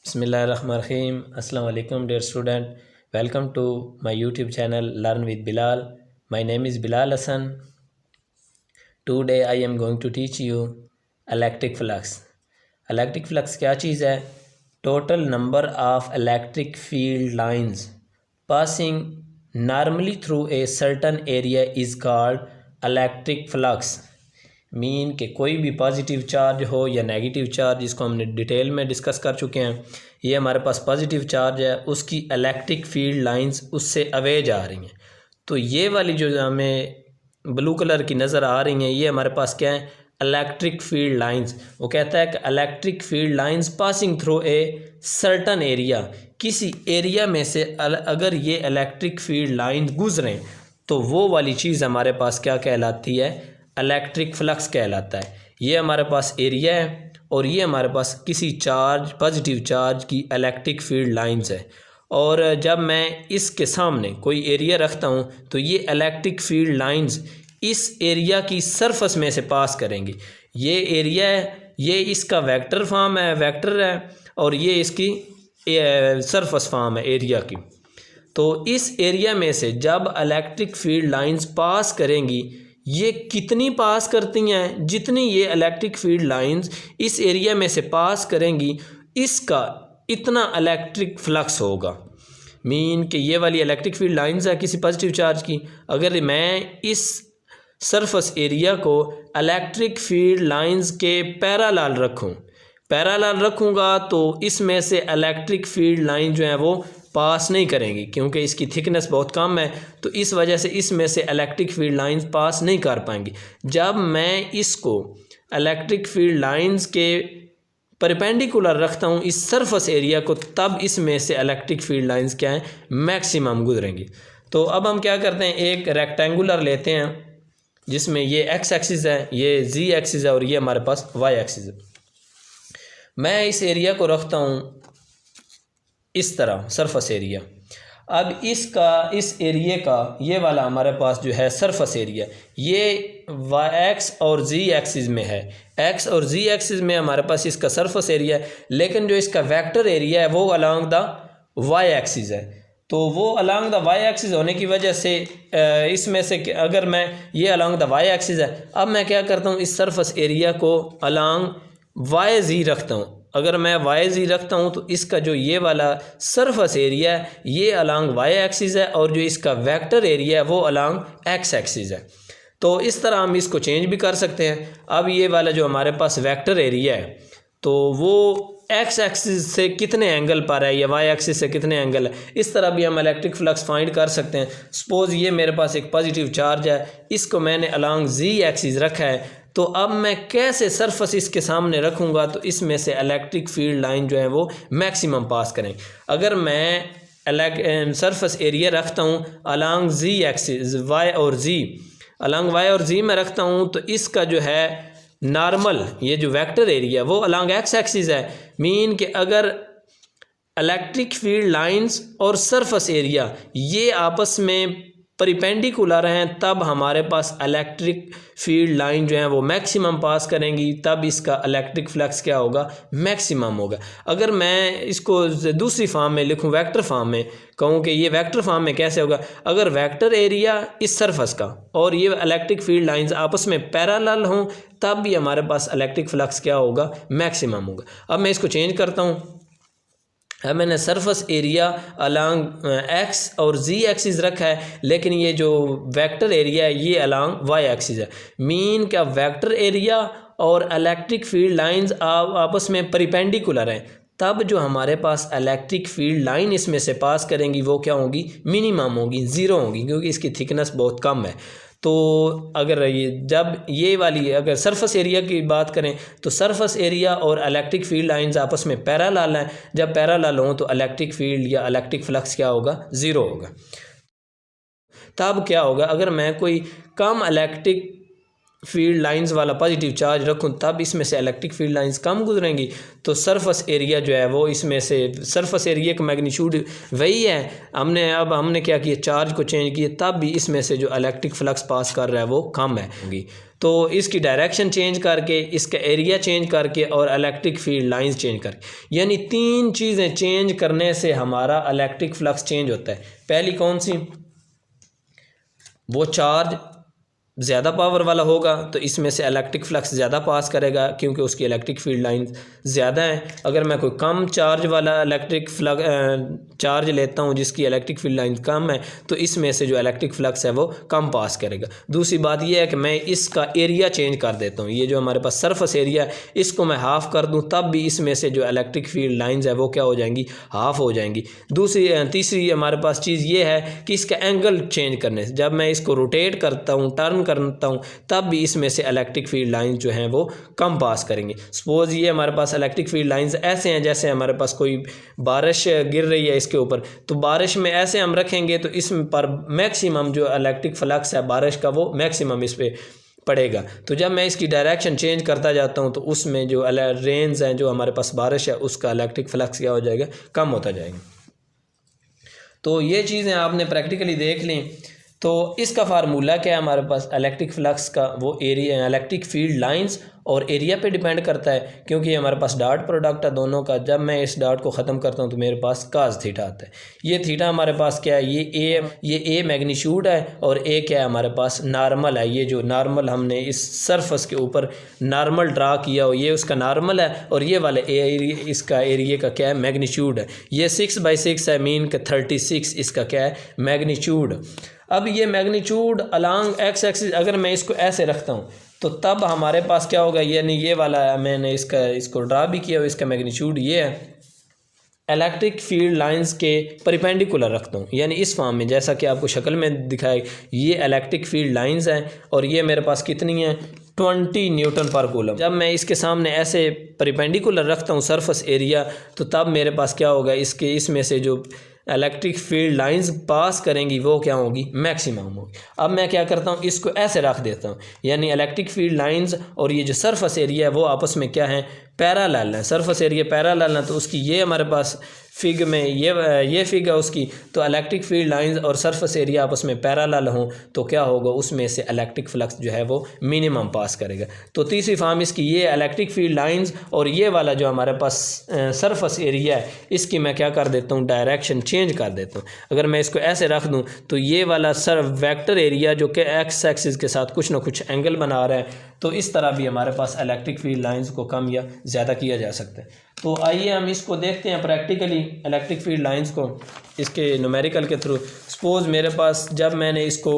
Bismillahirrahmanirrahim. Assalamu alaikum dear student. Welcome to my YouTube channel Learn with Bilal. My name is Bilal Hassan. Today I am going to teach you electric flux. Electric flux क्या चीज़ है? Total number of electric field lines passing normally through a certain area is called electric flux. Mean कि कोई भी positive charge हो या negative charge, जिसको हमने detail में डिस्कस कर चुके हैं। ये हमारे पास पॉजिटिव चार्ज है, उसकी इलेक्ट्रिक फील्ड लाइंस उससे अवे जा रही हैं। तो ये वाली जो हमें ब्लू कलर की नज़र आ रही हैं, ये हमारे पास क्या है? Electric field lines. वो कहता है कि electric field lines passing through a certain area, किसी एरिया में से अगर ये इलेक्ट्रिक फील्ड लाइंस गुजरें तो वो वाली चीज़ हमारे पास क्या कहलाती है? इलेक्ट्रिक फ्लक्स कहलाता है। ये हमारे पास एरिया है और ये हमारे पास किसी चार्ज, पॉजिटिव चार्ज की इलेक्ट्रिक फील्ड लाइंस है। और जब मैं इसके सामने कोई एरिया रखता हूँ तो ये इलेक्ट्रिक फील्ड लाइंस इस एरिया की सरफेस में से पास करेंगी। ये एरिया है, ये इसका वेक्टर फॉर्म है, वेक्टर है, और ये इसकी सरफेस फॉर्म है एरिया की। तो इस एरिया में से जब इलेक्ट्रिक फील्ड लाइंस पास करेंगी, ये कितनी पास करती हैं? जितनी ये इलेक्ट्रिक फील्ड लाइंस इस एरिया में से पास करेंगी, इसका इतना इलेक्ट्रिक फ्लक्स होगा। मीन कि ये वाली इलेक्ट्रिक फील्ड लाइंस है किसी पॉजिटिव चार्ज की। अगर मैं इस सरफेस एरिया को इलेक्ट्रिक फील्ड लाइंस के पैरेलल रखूँगा तो इसमें से इलेक्ट्रिक फील्ड लाइन जो है वो पास नहीं करेंगी, क्योंकि इसकी थिकनेस बहुत कम है। तो इस वजह से इसमें से इलेक्ट्रिक फील्ड लाइंस पास नहीं कर पाएंगी। जब मैं इसको इलेक्ट्रिक फील्ड लाइंस के परपेंडिकुलर रखता हूँ इस सरफेस एरिया को, तब इसमें से इलेक्ट्रिक फील्ड लाइंस क्या है? मैक्सिमम गुजरेंगी। तो अब हम क्या करते हैं, एक रेक्टेंगुलर लेते हैं जिसमें ये एक्स एक्सिस है, ये जी एक्सिस है और ये हमारे पास वाई एक्सिस है। मैं इस एरिया को रखता हूँ इस तरह, सरफेस एरिया। अब इस एरिया का ये वाला हमारे पास जो है सरफेस एरिया, ये एक्स और जी एक्सिस में है। एक्स और जी एक्सिस में हमारे पास इसका सरफेस एरिया है, लेकिन जो इसका वेक्टर एरिया है वो अलॉन्ग द वाई एक्सिस है। तो वो अलॉन्ग द वाई एक्सिस होने की वजह से इसमें से अगर मैं ये अलॉन्ग द वाई एक्सिस है, अब मैं क्या करता हूँ, इस सरफेस एरिया को अलॉन्ग वाई जी रखता हूँ। अगर मैं वाई जी रखता हूँ तो इसका जो ये वाला सरफेस एरिया है ये अलॉन्ग वाई एक्सिस है, और जो इसका वेक्टर एरिया है वो अलॉन्ग एक्स एक्सिस है। तो इस तरह हम इसको चेंज भी कर सकते हैं। अब ये वाला जो हमारे पास वेक्टर एरिया है तो वो एक्स एक्सिस से कितने एंगल पर है या वाई एक्सिस से कितने एंगल है, इस तरह भी हम इलेक्ट्रिक फ्लक्स फाइंड कर सकते हैं। सपोज़ ये मेरे पास एक पॉजिटिव चार्ज है, इसको मैंने अलॉन्ग जी एक्सिस रखा है। तो अब मैं कैसे सरफेस इसके सामने रखूँगा तो इसमें से इलेक्ट्रिक फील्ड लाइन जो है वो मैक्सिमम पास करें। अगर मैं सरफेस एरिया रखता हूँ अलॉन्ग जी एक्सिस, वाई और जी, अलॉन्ग वाई और जी में रखता हूँ, तो इसका जो है नॉर्मल ये जो वेक्टर एरिया वो अलॉन्ग एक्स एक्सिस है। मीन कि अगर इलेक्ट्रिक फील्ड लाइंस और सरफेस एरिया ये आपस में परपेंडिकुलर हैं, तब हमारे पास इलेक्ट्रिक फील्ड लाइन जो है वो मैक्सिमम पास करेंगी, तब इसका इलेक्ट्रिक फ्लक्स क्या होगा? मैक्सिमम होगा। अगर मैं इसको दूसरी फॉर्म में लिखूं, वेक्टर फॉर्म में कहूं कि ये वेक्टर फॉर्म में कैसे होगा, अगर वेक्टर एरिया इस सरफेस का और ये इलेक्ट्रिक फील्ड लाइंस आपस में पैरेलल हों, तब भी हमारे पास इलेक्ट्रिक फ्लक्स क्या होगा? मैक्सिमम होगा। अब मैं इसको चेंज करता हूँ। है मैंने सरफेस एरिया अलॉन्ग एक्स और जी एक्सिस रखा है, लेकिन ये जो वेक्टर एरिया है ये अलॉन्ग वाई एक्सिस है। मीन का वेक्टर एरिया और इलेक्ट्रिक फील्ड लाइंस आपस में परपेंडिकुलर हैं, तब जो हमारे पास इलेक्ट्रिक फील्ड लाइन इसमें से पास करेंगी वो क्या होगी? मिनिमम होगी, ज़ीरो होगी, क्योंकि इसकी थिकनेस बहुत कम है। तो अगर जब ये वाली अगर सरफेस एरिया की बात करें तो सरफेस एरिया और इलेक्ट्रिक फील्ड लाइंस आपस में पैरेलल हैं। जब पैरेलल हों तो इलेक्ट्रिक फील्ड या इलेक्ट्रिक फ्लक्स क्या होगा? ज़ीरो होगा। तब क्या होगा? अगर मैं कोई कम इलेक्ट्रिक फील्ड लाइंस वाला पॉजिटिव चार्ज रखूं तब इसमें से इलेक्ट्रिक फील्ड लाइंस कम गुजरेंगी। तो सरफस एरिया जो है वो इसमें से सरफस एरिया का मैग्नीट्यूड वही है। हमने क्या किया, चार्ज को चेंज किया, तब भी इसमें से जो इलेक्ट्रिक फ्लक्स पास कर रहा है वो कम है होगी। तो इसकी डायरेक्शन चेंज करके, इसका एरिया चेंज करके और इलेक्ट्रिक फील्ड लाइंस चेंज करके, यानी 3 चीज़ें चेंज करने से हमारा इलेक्ट्रिक फ्लक्स चेंज होता है। पहली कौन सी, वो चार्ज ज़्यादा पावर वाला होगा तो इसमें से इलेक्ट्रिक फ्लक्स ज़्यादा पास करेगा क्योंकि उसकी इलेक्ट्रिक फील्ड लाइंस ज़्यादा है। अगर मैं कोई कम चार्ज वाला इलेक्ट्रिक चार्ज लेता हूँ जिसकी इलेक्ट्रिक फील्ड लाइंस कम है तो इसमें से जो इलेक्ट्रिक फ्लक्स है वो कम पास करेगा। दूसरी बात यह है कि मैं इसका एरिया चेंज कर देता हूँ, ये जो हमारे पास सरफेस एरिया है इसको मैं हाफ़ कर दूँ तब भी इसमें से जो इलेक्ट्रिक फील्ड लाइंस है वो क्या हो जाएंगी, हाफ़ हो जाएंगी। तीसरी हमारे पास चीज़ ये है कि इसका एंगल चेंज करने से, जब मैं इसको रोटेट करता हूँ, टर्न करता हूँ, तब भी इसमें से इलेक्ट्रिक फील्ड लाइंस जो हैं वो कम पास करेंगे। सपोज़ ये हमारे पास इलेक्ट्रिक फील्ड लाइंस ऐसे हैं जैसे हमारे पास कोई बारिश गिर रही है इसके ऊपर, तो बारिश में ऐसे हम रखेंगे तो इस पर मैक्सिमम जो इलेक्ट्रिक फ्लक्स है बारिश का वो मैक्सिमम इस पर पड़ेगा। तो जब मैं इसकी डायरेक्शन चेंज करता जाता हूँ तो उसमें जो रेंज हैं, जो हमारे पास बारिश है, उसका इलेक्ट्रिक फ्लक्स क्या हो जाएगा, कम होता जाएगा। तो ये चीज़ें आपने प्रैक्टिकली देख ली। तो इसका फार्मूला क्या है हमारे पास, इलेक्ट्रिक फ्लक्स का वो एरिया, इलेक्ट्रिक फील्ड लाइंस और एरिया पे डिपेंड करता है क्योंकि हमारे पास डॉट प्रोडक्ट है दोनों का। जब मैं इस डॉट को ख़त्म करता हूँ तो मेरे पास काज थीटा आता है। ये थीटा हमारे पास क्या है, ये ए मैग्नीट्यूड है और ए क्या है हमारे पास, नॉर्मल है। ये जो नॉर्मल हमने इस सरफेस के ऊपर नॉर्मल ड्रा किया हो ये उसका नॉर्मल है और ये वाले इसका एरिया का क्या है, मैग्नीट्यूड है। ये 6/6 है, मीन का 36 इसका क्या है, मैग्नीट्यूड। अब ये मैग्नीट्यूड अलॉन्ग एक्स एक्सिस अगर मैं इसको ऐसे रखता हूँ तो तब हमारे पास क्या होगा, यानी ये वाला मैंने इसको ड्रा भी किया, इसका मैग्नीट्यूड ये है। इलेक्ट्रिक फील्ड लाइंस के परपेंडिकुलर रखता हूँ, यानी इस फॉर्म में जैसा कि आपको शक्ल में दिखाई, ये इलेक्ट्रिक फील्ड लाइंस हैं और ये मेरे पास कितनी है, 20 न्यूटन पर कूलम। जब मैं इसके सामने ऐसे परपेंडिकुलर रखता हूँ सरफेस एरिया तो तब मेरे पास क्या होगा, इसमें से जो इलेक्ट्रिक फील्ड लाइंस पास करेंगी वो क्या होगी, मैक्सिमम होगी। अब मैं क्या करता हूँ, इसको ऐसे रख देता हूँ, यानी इलेक्ट्रिक फील्ड लाइंस और ये जो सरफेस एरिया है वो आपस में क्या है, पैरेलल है। सरफेस एरिया पैरेलल है तो उसकी ये हमारे पास फिग में ये फिग है उसकी, तो इलेक्ट्रिक फील्ड लाइंस और सरफेस एरिया आपस में पैरेलल हों तो क्या होगा, उसमें से इलेक्ट्रिक फ्लक्स जो है वो मिनिमम पास करेगा। तो तीसरी फॉर्म इसकी ये इलेक्ट्रिक फील्ड लाइंस और ये वाला जो हमारे पास सरफेस एरिया है इसकी मैं क्या कर देता हूँ, डायरेक्शन चेंज कर देता हूँ। अगर मैं इसको ऐसे रख दूँ तो ये वाला वेक्टर एरिया जो कि एक्स एक्सिस के साथ कुछ ना कुछ एंगल बना रहा है, तो इस तरह भी हमारे पास इलेक्ट्रिक फील्ड लाइंस को कम या ज़्यादा किया जा सकता है। तो आइए हम इसको देखते हैं प्रैक्टिकली, इलेक्ट्रिक फील्ड लाइंस को इसके न्यूमेरिकल के थ्रू। सपोज़ मेरे पास जब मैंने इसको,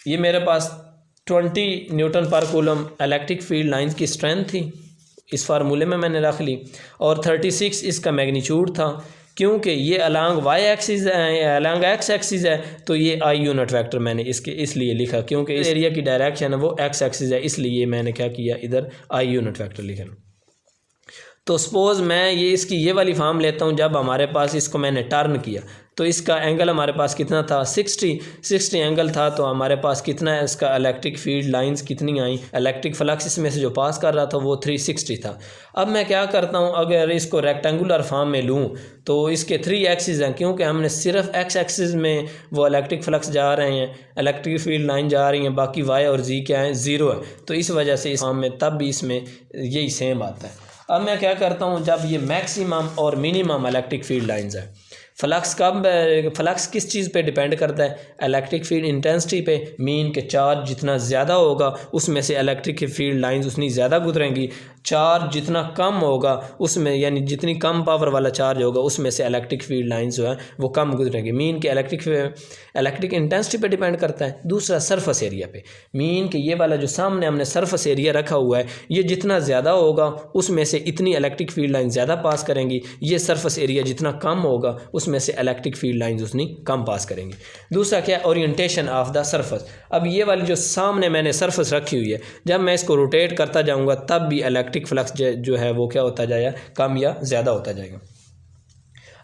ये मेरे पास 20 न्यूटन पर कूलम इलेक्ट्रिक फील्ड लाइंस की स्ट्रेंथ थी, इस फार्मूले में मैंने रख ली, और 36 इसका मैग्नीट्यूड था। क्योंकि ये अलॉन्ग वाई एक्सिस है, अलॉन्ग एक्स एक्सिस है, तो ये आई यूनिट वेक्टर मैंने इसलिए लिखा क्योंकि इस एरिया की डायरेक्शन है वो एक्स एक्सिस है, इसलिए मैंने क्या किया, इधर आई यूनिट वेक्टर लिखा। तो सपोज़ मैं ये वाली फॉर्म लेता हूँ, जब हमारे पास इसको मैंने टर्न किया तो इसका एंगल हमारे पास कितना था, 60 एंगल था। तो हमारे पास कितना है, इसका इलेक्ट्रिक फील्ड लाइंस कितनी आई, इलेक्ट्रिक फ्लक्स इसमें से जो पास कर रहा था वो 360 था। अब मैं क्या करता हूँ, अगर इसको रेक्टेंगुलर फॉर्म में लूँ तो इसके 3 एक्सिस हैं, क्योंकि हमने सिर्फ एक्स एक्सिस में वो इलेक्ट्रिक फ्लक्स जा रहे हैं, इलेक्ट्रिक फील्ड लाइन जा रही हैं, बाकी वाई और जी क्या है, 0 है। तो इस वजह से इस फॉर्म में तब भी इसमें यही सेम आता है। अब मैं क्या करता हूँ, जब ये मैक्सिमम और मिनिमम इलेक्ट्रिक फील्ड लाइंस है, फ्लक्स किस चीज़ पे डिपेंड करता है, इलेक्ट्रिक फील्ड इंटेंसिटी पे। मीन के चार्ज जितना ज़्यादा होगा उसमें से इलेक्ट्रिक फील्ड लाइंस उतनी ज़्यादा गुजरेंगी, चार्ज जितना कम होगा उसमें, यानी जितनी कम पावर वाला चार्ज होगा उसमें से इलेक्ट्रिक फील्ड लाइंस जो है वो कम गुजरेंगी। मीन के इलेक्ट्रिक इंटेंसिटी पे डिपेंड करता है। दूसरा सरफेस एरिया पे, मीन के ये वाला जो सामने हमने सरफेस एरिया रखा हुआ है, ये जितना ज़्यादा होगा उसमें से इतनी इलेक्ट्रिक फील्ड लाइन ज़्यादा पास करेंगी, ये सरफेस एरिया जितना कम होगा उसमें से इलेक्ट्रिक फील्ड लाइंस उतनी कम पास करेंगी। दूसरा क्या है, ओरिएंटेशन ऑफ द सरफेस। अब ये वाली जो सामने मैंने सरफेस रखी हुई है, जब मैं इसको रोटेट करता जाऊँगा तब भी इलेक्ट्रिक फ्लक्स जो है वो क्या होता जाएगा, कम या ज़्यादा होता जाएगा।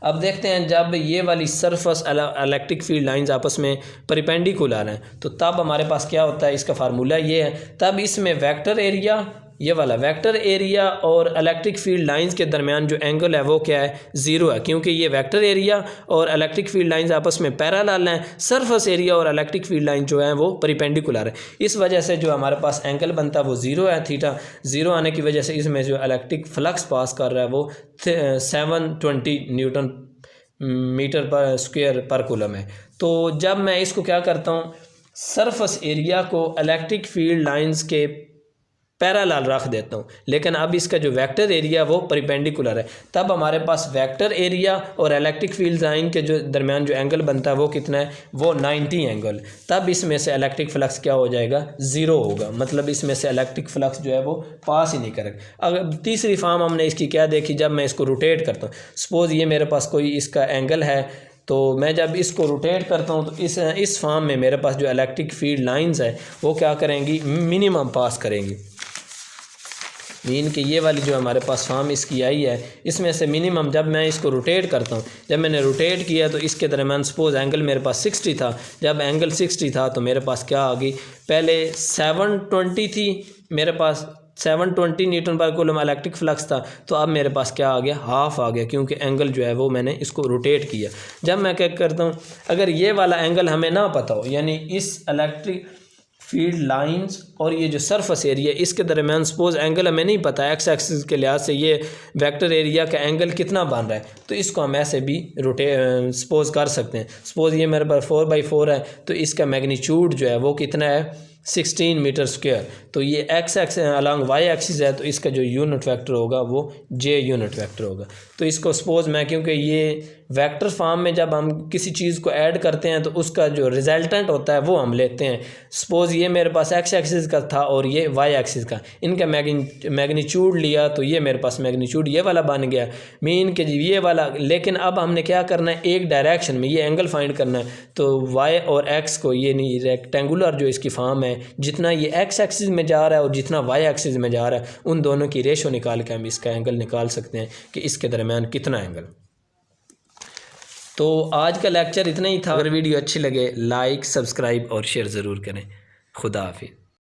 अब देखते हैं जब ये वाली सरफेस इलेक्ट्रिक फील्ड लाइंस आपस में परपेंडिकुलर हैं तो तब हमारे पास क्या होता है, इसका फार्मूला ये है, तब इसमें वेक्टर एरिया, ये वाला वेक्टर एरिया और इलेक्ट्रिक फील्ड लाइंस के दरमियान जो एंगल है वो क्या है, ज़ीरो है, क्योंकि ये वेक्टर एरिया और इलेक्ट्रिक फील्ड लाइंस आपस में पैरेलल हैं। सरफेस एरिया और इलेक्ट्रिक फील्ड लाइन जो है वो परपेंडिकुलर है, इस वजह से जो हमारे पास एंगल बनता है वो ज़ीरो है। थीटा ज़ीरो आने की वजह से इसमें जो इलेक्ट्रिक फ्लक्स पास कर रहा है वो 720 न्यूटन मीटर पर स्क्वायर पर कूलम है। तो जब मैं इसको क्या करता हूँ, सरफेस एरिया को इलेक्ट्रिक फील्ड लाइंस के पैरेलल रख देता हूँ, लेकिन अब इसका जो वेक्टर एरिया वो परपेंडिकुलर है, तब हमारे पास वेक्टर एरिया और इलेक्ट्रिक फील्ड लाइन के जो दरमियान जो एंगल बनता है वो कितना है, वो 90 एंगल। तब इसमें से इलेक्ट्रिक फ्लक्स क्या हो जाएगा, ज़ीरो होगा, मतलब इसमें से इलेक्ट्रिक फ्लक्स जो है वो पास ही नहीं करेगा। अगर तीसरी फॉर्म हमने इसकी क्या देखी, जब मैं इसको रोटेट करता हूँ, सपोज़ ये मेरे पास कोई इसका एंगल है, तो मैं जब इसको रोटेट करता हूँ तो इस फॉर्म में मेरे पास जो इलेक्ट्रिक फील्ड लाइंस है वो क्या करेंगी, मिनिमम पास करेंगी। मीन कि ये वाली जो हमारे पास फॉर्म इसकी आई है, इसमें से मिनिमम जब मैं इसको रोटेट करता हूँ, जब मैंने रोटेट किया तो इसके दरमियान सपोज एंगल मेरे पास 60 था, जब एंगल 60 था तो मेरे पास क्या आ गई, पहले 720 थी, मेरे पास 720 न्यूटन पर कूलम इलेक्ट्रिक फ्लक्स था, तो अब मेरे पास क्या आ गया, हाफ आ गया, क्योंकि एंगल जो है वो मैंने इसको रोटेट किया। जब मैं क्या करता हूँ, अगर ये वाला एंगल हमें ना पता हो, यानी इस इलेक्ट्रिक फील्ड लाइंस और ये जो सरफेस एरिया इसके दरमियान सपोज एंगल हमें नहीं पता, एक्स एक्सिस के लिहाज से ये वेक्टर एरिया का एंगल कितना बन रहा है, तो इसको हम ऐसे भी सपोज कर सकते हैं। सपोज ये मेरे पास 4/4 है, तो इसका मैग्नीट्यूड जो है वो कितना है, 16 मीटर स्क्वायर। तो ये x x along y axis है, तो इसका जो यूनिट वेक्टर होगा वो जे यूनिट वेक्टर होगा। तो इसको सपोज मैं, क्योंकि ये वेक्टर फॉर्म में जब हम किसी चीज़ को ऐड करते हैं तो उसका जो रिजल्टेंट होता है वो हम लेते हैं। सपोज ये मेरे पास एक्स एक्सिस का था और ये वाई एक्सिस का, इनका मैग्नीट्यूड लिया तो ये मेरे पास मैग्नीट्यूड ये वाला बन गया, मीन के ये वाला। लेकिन अब हमने क्या करना है, एक डायरेक्शन में ये एंगल फाइंड करना है, तो वाई और एक्स को, ये नहीं रेक्टेंगुलर जो इसकी फॉर्म है, जितना ये एक्स एक्सिस में जा रहा है और जितना वाई एक्सिस में जा रहा है, उन दोनों की रेशो निकाल के हम इसका एंगल निकाल सकते हैं कि इसके दरमियान कितना एंगल। तो आज का लेक्चर इतना ही था। अगर वीडियो अच्छी लगे लाइक, सब्सक्राइब और शेयर ज़रूर करें। खुदा हाफिज़।